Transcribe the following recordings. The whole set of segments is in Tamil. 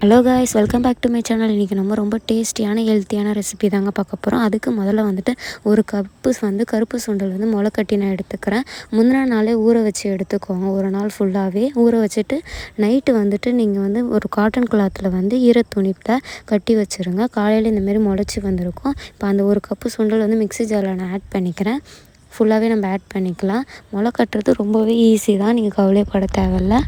Hello guys, welcome back to my channel. இன்றைக்கி நம்ம ரொம்ப டேஸ்டியான ஹெல்த்தியான ரெசிபி தாங்க பார்க்க போகிறோம். அதுக்கு முதல்ல வந்துட்டு ஒரு கப்பு கருப்பு சுண்டல் முளைக்கட்டி நான் எடுத்துக்கிறேன். முந்தின நாளே ஊற வச்சு எடுத்துக்கோங்க. ஒரு நாள் ஃபுல்லாகவே ஊற வச்சுட்டு நைட்டு வந்துட்டு நீங்கள் ஒரு காட்டன் கிளாத்தில் ஈரத்துணியில் கட்டி வச்சுருங்க. காலையில் இந்தமாரி முளைச்சி வந்திருக்கும். இப்போ அந்த ஒரு கப்பு சுண்டல் மிக்ஸி ஜாரில் நான் ஆட் பண்ணிக்கிறேன். ஃபுல்லாகவே நம்ம ஆட் பண்ணிக்கலாம். முளை கட்டுறது ரொம்பவே ஈஸி தான், நீங்கள் கவலைப்பட தேவையில்லை.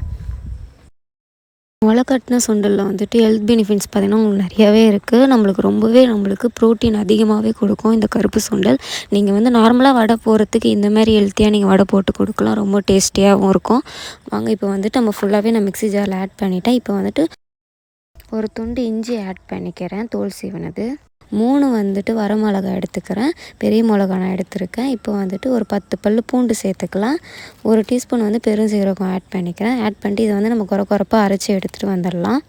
முளைக்கட்டின சுண்டலில் ஹெல்த் பெனிஃபிட்ஸ் பார்த்திங்கன்னா உங்களுக்கு நிறையாவே இருக்குது. நம்மளுக்கு ப்ரோட்டீன் அதிகமாகவே கொடுக்கும் இந்த கருப்பு சுண்டல். நீங்கள் நார்மலாக வடை போடுறதுக்கு இந்தமாரி ஹெல்த்தியாக நீங்கள் வடை போட்டு கொடுக்கலாம். ரொம்ப டேஸ்டியாகவும் இருக்கும். வாங்க இப்போ நம்ம ஃபுல்லாகவே நான் மிக்ஸி ஜாரில் ஆட் பண்ணிட்டேன். இப்போ ஒரு துண்டு இஞ்சி ஆட் பண்ணிக்கிறேன், தோல் சீவனது. 3 வரமிளகா எடுத்துக்கிறேன். பெரிய மிளகா நான் எடுத்துருக்கேன். இப்போ ஒரு 10 பல் பூண்டு சேர்த்துக்கலாம். 1 டீஸ்பூன் பெருஞ்சீரகம் ஆட் பண்ணிக்கிறேன். ஆட் பண்ணிட்டு இதை நம்ம குறப்பாக அரைச்சி எடுத்துகிட்டு வந்துடலாம்.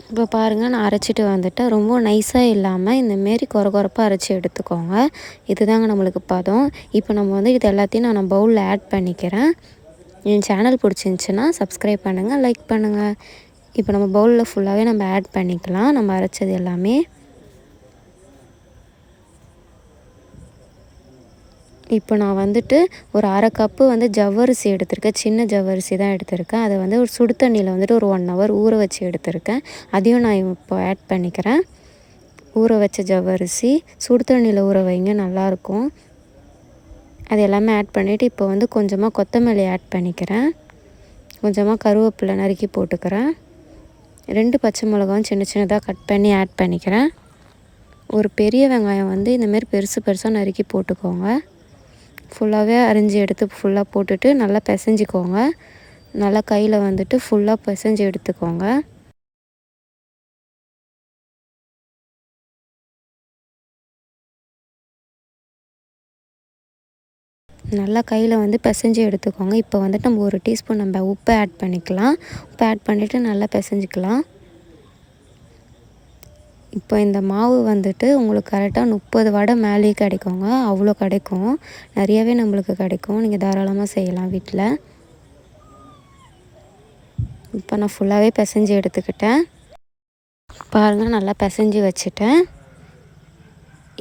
இப்போ பாருங்கள், நான் அரைச்சிட்டு ரொம்ப நைஸாக இல்லாமல் இந்தமாரி குறப்பாக அரைச்சி எடுத்துக்கோங்க. இதுதாங்க நம்மளுக்கு பதம். இப்போ நம்ம இது எல்லாத்தையும் நான் பவுலில் ஆட் பண்ணிக்கிறேன். என் சேனல் பிடிச்சிருந்துச்சின்னா சப்ஸ்கிரைப் பண்ணுங்கள், லைக் பண்ணுங்கள். இப்போ நம்ம பவுலில் ஃபுல்லாகவே நம்ம ஆட் பண்ணிக்கலாம், நம்ம அரைச்சது எல்லாமே. இப்போ நான் ஒரு அரை கப்பு ஜவ்வரிசி எடுத்திருக்கேன். சின்ன ஜவ்வரிசி தான் எடுத்திருக்கேன். அதை ஒரு சுடு தண்ணியில் ஒரு 1 ஹவர் ஊற வச்சு எடுத்திருக்கேன். அதையும் நான் இப்போ ஆட் பண்ணிக்கிறேன். ஊற வச்ச ஜவ்வரிசி சுடு தண்ணியில் ஊற வைங்க, நல்லாயிருக்கும். அது எல்லாமே ஆட் பண்ணிவிட்டு இப்போ கொஞ்சமாக கொத்தமல்லி ஆட் பண்ணிக்கிறேன். கொஞ்சமாக கருவேப்பிலை நறுக்கி போட்டுக்கிறேன். 2 பச்சை மிளகாவும் சின்ன சின்னதாக கட் பண்ணி ஆட் பண்ணிக்கிறேன். ஒரு பெரிய வெங்காயம் இந்தமாரி பெருசாக நறுக்கி போட்டுக்கோங்க. ஃபுல்லாகவே அரிஞ்சு எடுத்து ஃபுல்லாக போட்டுட்டு நல்லா பிசைஞ்சிக்கோங்க. நல்லா கையில் ஃபுல்லாக பிசைஞ்சு எடுத்துக்கோங்க. நல்லா கையில் பிசைஞ்சு எடுத்துக்கோங்க. இப்போ நம்ம 1 டீஸ்பூன் நம்ம உப்பு ஆட் பண்ணிக்கலாம். உப்பு ஆட் பண்ணிவிட்டு நல்லா பிசைஞ்சிக்கலாம். இப்போ இந்த மாவு உங்களுக்கு கரெக்டாக 30 வடை மேலேயே கிடைக்குங்க. அவ்வளோ கிடைக்கும், நிறையவே நம்மளுக்கு கிடைக்கும். நீங்கள் தாராளமாக செய்யலாம் வீட்டில். இப்போ நான் ஃபுல்லாகவே பிசைஞ்சு எடுத்துக்கிட்டேன். பாருங்கள், நல்லா பிசைஞ்சு வச்சுட்டேன்.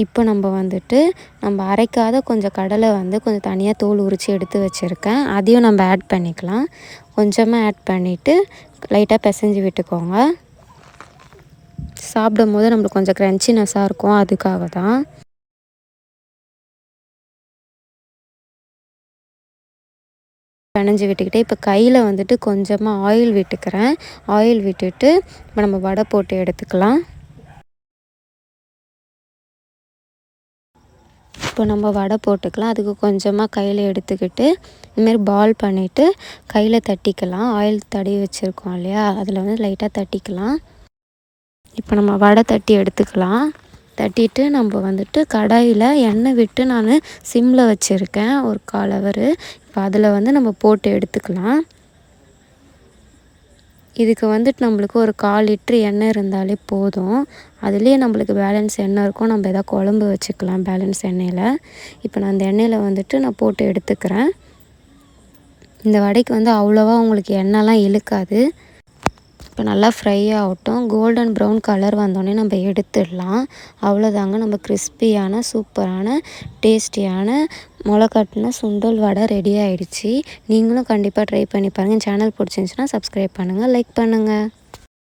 இப்போ நம்ம அரைக்காத கொஞ்சம் கடலை கொஞ்சம் தனியாக தோல் உரித்து எடுத்து வச்சுருக்கேன். அதையும் நம்ம ஆட் பண்ணிக்கலாம். கொஞ்சமாக ஆட் பண்ணிவிட்டு லைட்டாக பிசைஞ்சு விட்டுக்கோங்க. சாப்பிடும்போது நம்மளுக்கு கொஞ்சம் க்ரன்ச்சினஸ்ஸாக இருக்கும், அதுக்காக தான். பிணைஞ்சி விட்டுக்கிட்டே இப்போ கையில் கொஞ்சமாக ஆயில் விட்டுக்கிறேன். ஆயில் விட்டுட்டு இப்போ நம்ம வடை போட்டு எடுத்துக்கலாம். இப்போ நம்ம வடை போட்டுக்கலாம். அதுக்கு கொஞ்சமாக கையில் எடுத்துக்கிட்டு இதுமாரி பால் பண்ணிவிட்டு கையில் தட்டிக்கலாம். ஆயில் தடவி வச்சுருக்கோம் இல்லையா, அதில் லைட்டாக தட்டிக்கலாம். இப்போ நம்ம வடை தட்டி எடுத்துக்கலாம். தட்டிட்டு நம்ம கடாயில் எண்ணெய் விட்டு நான் சிம்மில் வச்சுருக்கேன் ஒரு 1/4 ஹவர். இப்போ அதில் நம்ம போட்டு எடுத்துக்கலாம். இதுக்கு நம்மளுக்கு ஒரு 1/4 லிட்ரு எண்ணெய் இருந்தாலே போதும். அதுலேயே நம்மளுக்கு பேலன்ஸ் எண்ணெய் இருக்கும். நம்ம எதாவது குழம்பு வச்சுக்கலாம் பேலன்ஸ் எண்ணெயில். இப்போ நான் அந்த எண்ணெயில் நான் போட்டு எடுத்துக்கிறேன். இந்த வடைக்கு அவ்வளோவா உங்களுக்கு எண்ணெய்லாம் இழுக்காது. இப்போ நல்லா ஃப்ரை ஆகட்டும். கோல்டன் ப்ரௌன் கலர் வந்தோடனே நம்ம எடுத்துடலாம். அவ்வளோதாங்க, நம்ம கிறிஸ்பியான சூப்பரான டேஸ்டியான முளைக்கட்டின சுண்டல் வடை ரெடி ஆகிடுச்சு. நீங்களும் கண்டிப்பாக ட்ரை பண்ணி பாருங்கள். சேனல் பிடிச்சிருந்துச்சின்னா சப்ஸ்கிரைப் பண்ணுங்கள், லைக் பண்ணுங்கள்.